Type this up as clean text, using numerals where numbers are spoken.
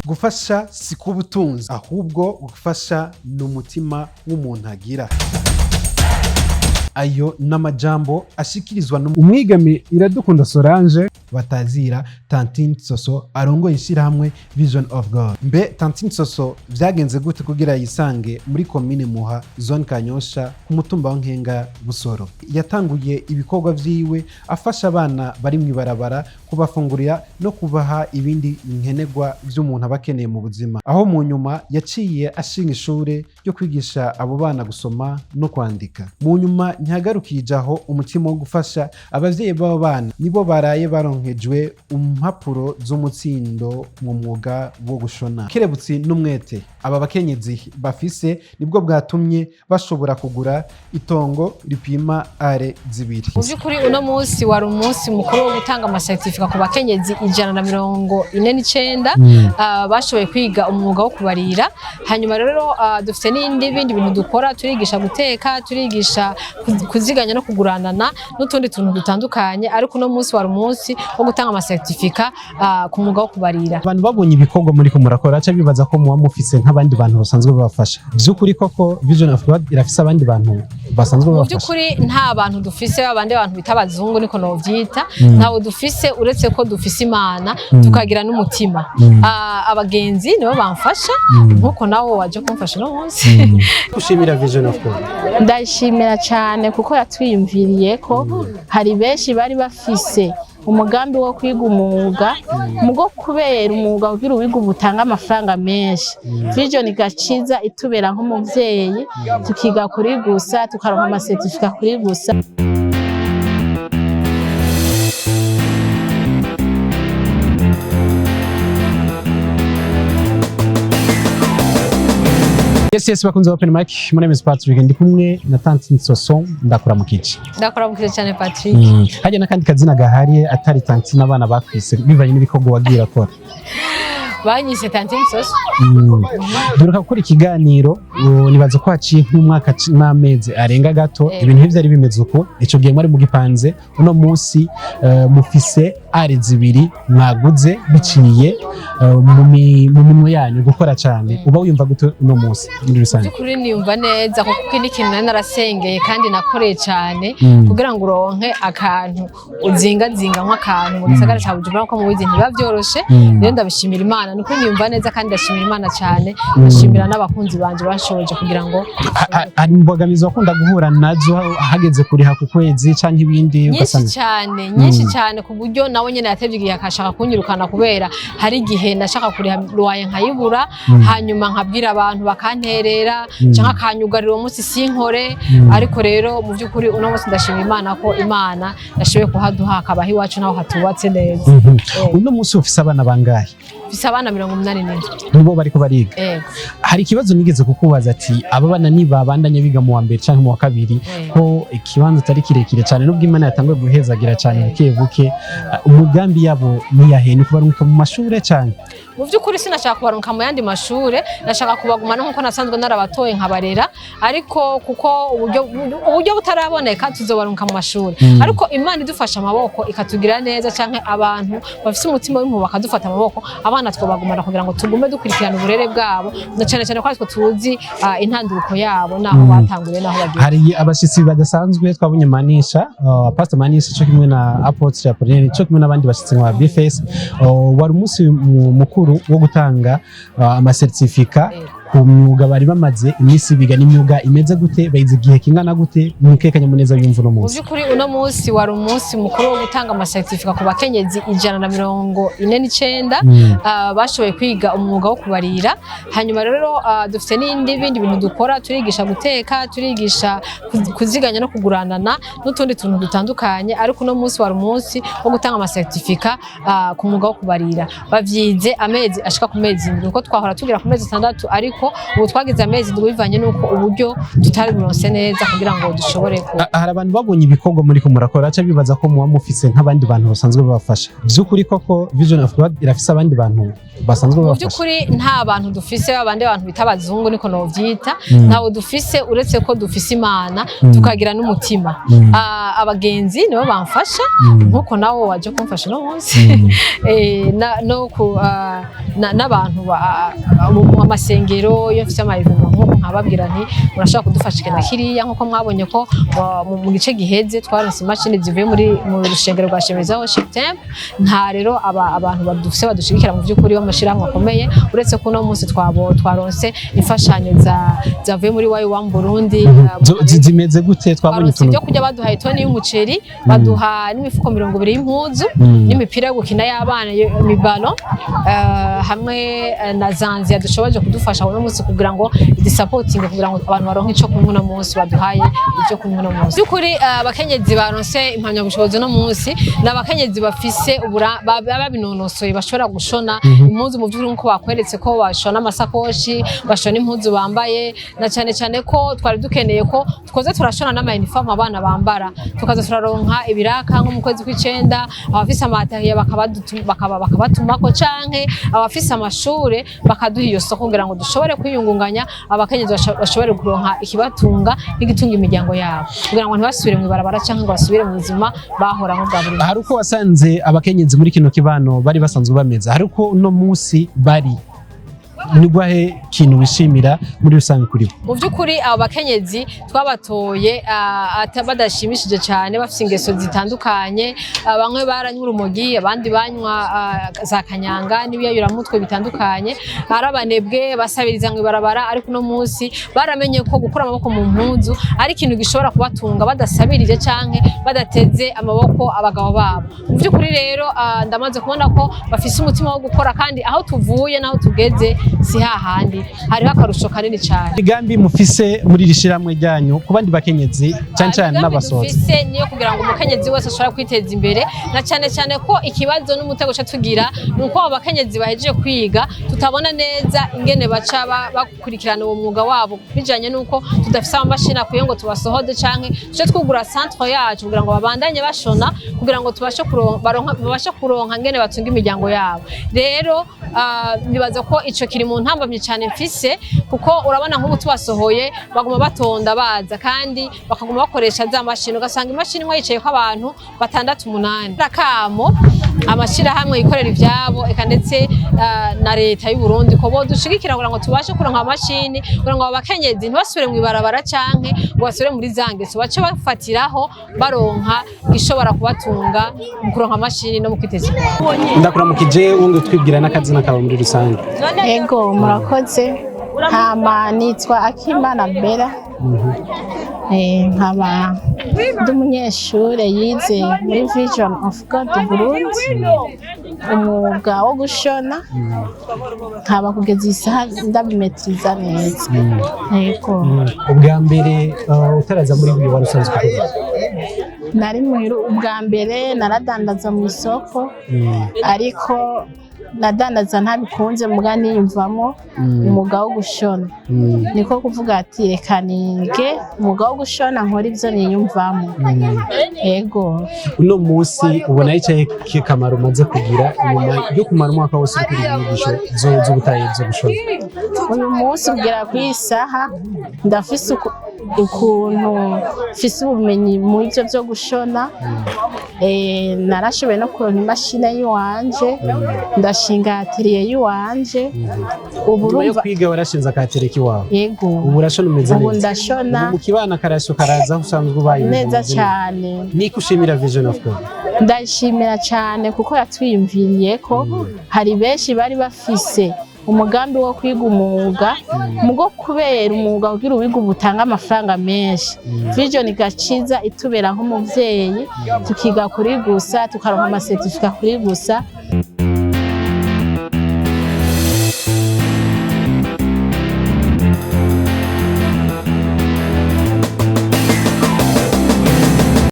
Gufasha si kubutunzi ahubwo gufasha n'umutima w'umuntu agira. Ayo n'amajambo ashikirizwa umwigeme Iradukunda Solange batazira Tantine SOSO arongoye Ishirahamwe Visions of God. Mbe Tantine SOSO vyagenze gute kugira yisange muri commune Muha zone Kanyosha ku mutumba wa Nkenga Busoro? Yatanguye ibikorwa vyiwe afasha abana bari mwibarabara kubafungurira no kubaha ibindi nkenerwa vy'umuntu abakeneye mu buzima, aho mu nyuma yaciye ashinga ishure ryo kwigisha abo bana gusoma no kwandika. Mu nyuma ntihagarukije aho umutima wo gufasha abavyeyi b'abo bana nibo baraye baronkejwe impapuro z'umutsindo mu mwuga wo gushona. Kerebutsi n'umwete aba bakenyezi bafise nibwo bwatumye bashobora kugura itongo ripima are zibiri. Mu by'ukuri uno munsi wari umunsi mukuru wo gutanga amasertifika ku bakenyezi 149 bashoboye kwiga umwuga wo kubarira. Hanyuma rero dufite n'ibindi bintu dukora, turigisha guteka, turigisha kuziganya no kuguranana n'utundi tuntu dutandukanye, ariko uno munsi wari umunsi wo gutanga amasertifika ku mwuga wo kubarira. Abantu babonye ibikorwa muri ko murakora aca bibaza ko muba mufise nk'abandi bantu basanzwe babafasha. By'ukuri koko Visions of God irafise abandi bantu basanzwe babafasha? Mu by'ukuri nta bantu dufise, abandi bantu bita abazungu niko novyita, ntawo dufise uretse ko dufise Imana tukagira n'umutima. Abagenzi nibo bamfasha nkuko nawo waje kumfasha no munsi. Ushimira Visions of God? Ndashimira cyane kuko yatwiyumviriye ko hari benshi bari bafise umugambi wo kwiga umwuga mugo kubera umwuga kugira uwiga ubutanga amafaranga menshi. Vision igaciza itubera nk'umuvyeyi tukiga kuri gusa tukaronka amasertifika kuri gusa. Yes, bakunze open mic. My name is Patrick ndi kumwe na Tantine SOSO. Ndakora mukiki cyane Patrick. Hajya nakandi kazina gahariye atari Tantine abana bakwise bivanye n'ibikorwa wagira akora. Banyise Tantine SOSO. Duruka gukora ikiganiro nibaza ko haciye nk'umwaka n'amezi arenga gato ibintu byari bimeze uko ico gihe mwari mugipanze uno munsi mufise ari zibiri mwaguze biciye mu minwe yanyu gukora cyane. Uba wiyumva gute uno munsi muri rusange? Kuri niyumva neza kuko ni ikintu narasengeye kandi nakoreye cyane kugira ngo uronke akantu uzinga nk'akantu mu gisagara cya Bujumbura ko mu bizi ntibavyoroshe. Rero ndabishimira Imana, niko niyumva neza kandi ndashimira Imana cyane, ndashimira n'abakunzi banje bashoboje kugira ngo ari imbogamizi wakunda guhura nazo hageze kuriha ku kwezi canke ibindi ugasanga nyinshi cyane ku buryo nawe nyene yatevye igihe akashaka kunyirukana kubera hari igihe nashaka kuriha loye nkayibura, hanyuma nkabwira abantu bakanterera canke akanyugarira uwo munsi sinkore. Ariko rero mu by'ukuri uno munsi ndashimira Imana ko Imana yashoboye kuhaduha akabaho iwacu naho hatubatse neza. Uno munsi ufise abana bangahe? Ufise abana 84. Nibo bariko bariga? Hari ikibazo nigeze kukubaza ati aba bana niba bandanye biga mu wa mbere canke mu wa kabiri ko ikibanza atari kirekire cyane nubwo Imana yatanguye guhezagira cyane buke umugambi yabo niyahene kubaruka mu mashure cyane? Mu by'ukuri sinashaka kubaruka mu yandi mashure, nashaka kubagumana nkuko nasanzwe narabatoye nkabarera, ariko kuko uburyo butaraboneka tuzobaruka mu mashure. Ariko Imana idufasha amaboko ikatugira neza canke abantu bafise umutima w'impuhwe bakadufata amaboko, abana twobagumana kugira ngo tugume dukurikirana uburere bwabo na cyane ko ariko tuzi intanduruko yabo naho batanguriye naho bagiye. Hari abashitsi badasanzwe twabonye Manisha, Pastor Manisha cyo kimwe na Apôtre Apollinaire cyo kimwe n'abandi bashitsi nka B-face. Wari umunsi mukuru wo gutanga amasertifika ku myuga bari bamaze imisi biga n'imyuga imeze gute, bayize igihe kingana gute, mwikekanya muneza yumva uno munsi? Mu by'ukuri uno munsi wari umunsi mukuru wo gutanga amasertifika ku bakenyezi 149 bashoboye kwiga umwuga wo kubarira. Hanyuma rero dufite n'ibindi bintu dukora, turigisha guteka, turigisha kuziganya no kuguranana n'utundi tuntu dutandukanye, ariko uno munsi wari umunsi wo gutanga amasertifika ku mwuga wo kubarira. Bavyize amezi ashika ku mezi 7 uko twahora tugira ku mezi 6, ariko ubu twagize amezi bivanye nuko uburyo tutari buronse neza kugira ngo dushobore ko. Hari abantu babonye ibikorwa muri ko murakora aca bibaza ko muba mufise nk'abandi bantu basanzwe babafasha. By'ukuri koko Visions of God irafise abandi bantu basanzwe mu bafasha by'ukuri nta bantu dufise abandi bantu bita abazungu niko novyita ntawo dufise uretse ko dufise Imana tukagira n'umutima abagenzi nibo bamfasha nkuko nawo waje kumfasha no munsi n'abantu mu masengero iyo mfise amayivuma nkuko nkababwira nti murashaka kudufasha kena kiriya nkuko mwabonye ko mu gice giheze twaronse imashini zivuye mu rushengero rwa Shemeza Worship Temple nta rero abantu badufise badushigikira mu by'ukuri b'amashirahamwe akomeye uretse ko no munsi twaronse imfashanyo zavuye muri wa Burundi zimeze gute twabonye utuntu byo kujya baduhaye toni y'umuceri baduha n'imifuko 20 y'impuzu n'imipira yo gukina y'abana imibalo hamwe na zanzi yadushoboje kudufasha no munsi kugira ngo idisupporting kugira ngo abantu baronke ico kumwe no munsi baduhaye ibyo kumwe no munsi by'ukuri abakenyezi baronse impamya bushobozi no munsi n'abakenyezi bafise babinonosoye bashobora gushona impuzu mu by'ukuri nko bakweretse ko bashona amasakoshi bashona impuzu bambaye na cyane ko twari dukeneye ko twoze turashona n'ama uniform abana bambara tukaza turaronka ibiraka nko mu kwezi kw'icenda abafise amatahiye bakabatumako canke abafise amashure bakaduha iyo soko kugira ngo dushobore kwiyungunganya abakenyezi bashobore kuronka ikibatunga n'igitunga imiryango yabo kugira ngo ntibasubire mu ibarabara canke ngo basubire mu buzima bahoramo bwa buri hari uko wasanze abakenyezi muri kino kibano bari basanzwe bameze hari uko uno munsi bari nigwahe kintu wishimira muri rusange kuri bo mu by'ukuri abo bakenyezi twabatoye badashimishije cyane bafite ingeso zitandukanye bamwe baranywa urumogi abandi banywa za kanyanga n'ibiyayuramutwe bitandukanye ari abanebwe basabiriza ngo ibarabara ariko no munsi baramenye ko gukura amaboko mu mpuzu ari ikintu gishobora kubatunga badasabirije canke badateze amaboko abagabo babo mu by'ukuri rero ndamaze kubona ko bafise umutima wo gukora kandi aho tuvuye naho tugeze si hahandi hariho akarusho kanini cyane igambi mufise muri rishiramwe ryanyu ku bandi bakenyezi cyane n'abasoza mufise niyo kugira ngo umukenyezi wese ashobora kwiteza imbere na cyane ko ikibazo n'umutego cyo tugira nuko abakenyezi bahejeje kwiga tutabona neza ingene baca bakurikirana uwo mwuga wabo bijanye nuko tudafise amashini akuye ngo tubasohode canke cyo twugura centre yacu kugira ngo babandanye bashona kugira ngo tubashe kuronka ngene batunga imiryango yabo rero nibaza ko ico kiri mu ntambamye cyane mfise kuko urabona nk'ubu tubasohoye baguma batonda baza kandi bakaguma bakoresha za mashini ugasanga imashini imwe yicaye ko abantu 6-8 rakamo amashirahamwe yikorera ivyabo eka ndetse na leta y'u Burundi ko bodushigikira kugira ngo tubashe kuronka amashini kugira ngo abakenyezi ntibasubire mu ibarabara canke ngo basubire muri zangeso bace bafatiraho baronka gishobora kubatunga mu kuronka amashini no mu kwiteza imbere ndakuramukije wonge twibwira n'akazina kawe muri rusange ego murakoze hama nitwa Akimana Bella nkaba ndi umunyeshure yize muri Vision of God Burundi umwuga wo gushona nkaba kugeza isaha ndabimetriza neza ego ubwa mbere utaraza muri byo warusanzwe nari muhiru ubwa mbere naradandaza mu isoko ariko nadandaza ntabikunze muga niyumvamo umwuga wo gushona niko kuvuga ati reka nige umwuga wo gushona nkora ivyo niyumvamo ego uno munsi ubona yicaye kamaro maze kugira inyuma yo kumara umwaka wose uri kuri nyigisho z'ubutayi zo gushona uyu munsi ugera ku isaha ndafise ukuntu mfise ubumenyi mu ivyo vyo gushona narashoboye no kuronka imashini yiwanje ndashinga atelier yiwanje ubu urumva kwiga warashinze akatelier kiwawe yego ubu urashona umeze neza ubu ndashona mu kibana karasho karaza usanzwe ubaye neza cyane niko ushimira Vision of God ndashimira cyane kuko yatwiyumviriye ko hari benshi bari bafise umugambi wo kwiga umwuga mugo kubera umwuga kugira ubiga ubutanga amafaranga menshi Vision igaciza itubera nk'umuvyeyi tukiga kuri gusa tukaronka amasertifika kuri gusa